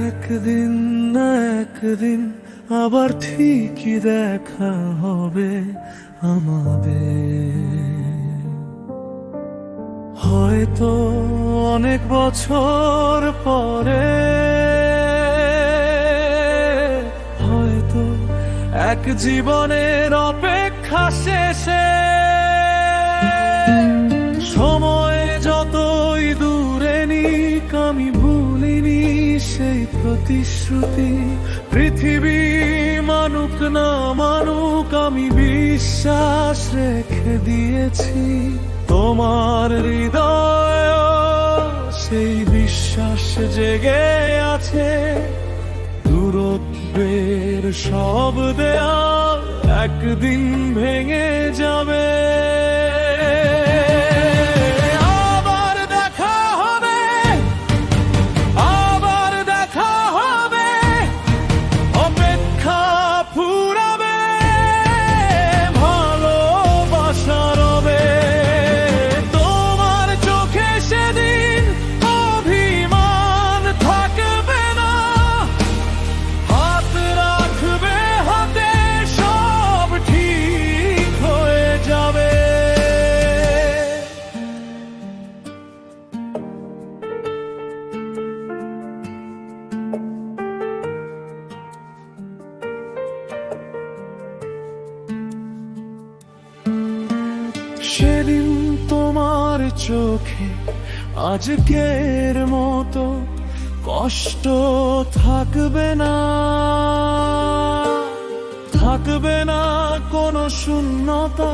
একদিন না একদিন আবার ঠিকই দেখা হবে আমাদের। হয়তো অনেক বছর পরে, হয়তো এক জীবনের অপেক্ষা শেষে। সময় যতই দূরে নিক আমি ভুলিনি সেই প্রতিশ্রুতি। পৃথিবী মানুক না মানুক আমি বিশ্বাস রেখে দিয়েছি। তোমার হৃদয় সেই বিশ্বাস জেগে আছে। দূরত্বের সব দেয়াল একদিন ভেঙে যাবে। আবার দেখা হবে, আবার দেখা হবে, অপেক্ষা ফুরাবে, ভালোবাসা রবে। তোমার চোখে সেদিন অভিমান থাকবে না, হাত রাখবে হাতে, সব ঠিক হয়ে যাবে। সেদিন তোমার চোখে আজকের মতো কষ্ট থাকবে না, থাকবে না কোনো শূন্যতা,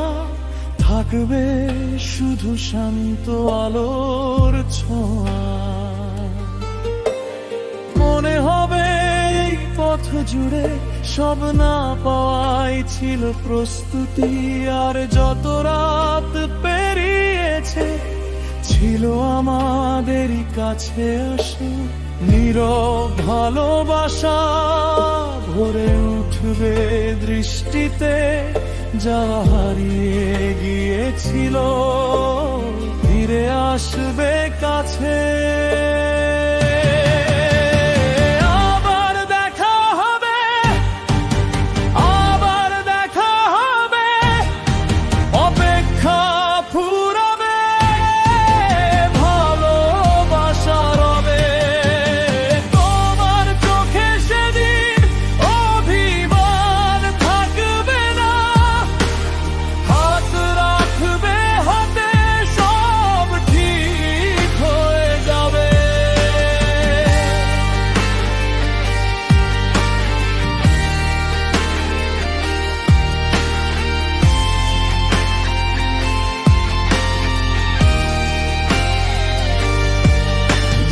থাকবে শুধু শান্ত আলোর ছোঁয়া। মনে হবে এই পথ জুড়ে সব না পাওয়াই ছিল প্রস্তুতি। আর যত রাত পেরিয়েছে ছিল আমাদেরই কাছে আসে নীরব ভালোবাসা। ভরে উঠবে দৃষ্টিতে যা হারিয়ে গিয়েছিল, ফিরে আসবে কাছে।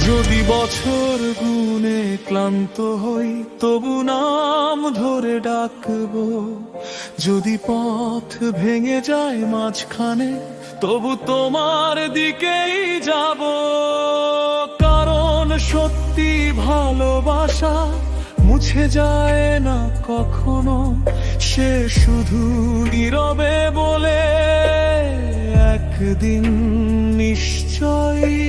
যদি বছর গুনে ক্লান্ত হই তবু নাম ধরে ডাকবো। যদি পথ ভেঙে যায় মাঝখানে তবু তোমার দিকেই যাব। কারণ সত্যি ভালোবাসা মুছে যায় না কখনো, সে শুধু নীরবে বলে একদিন নিশ্চয়ই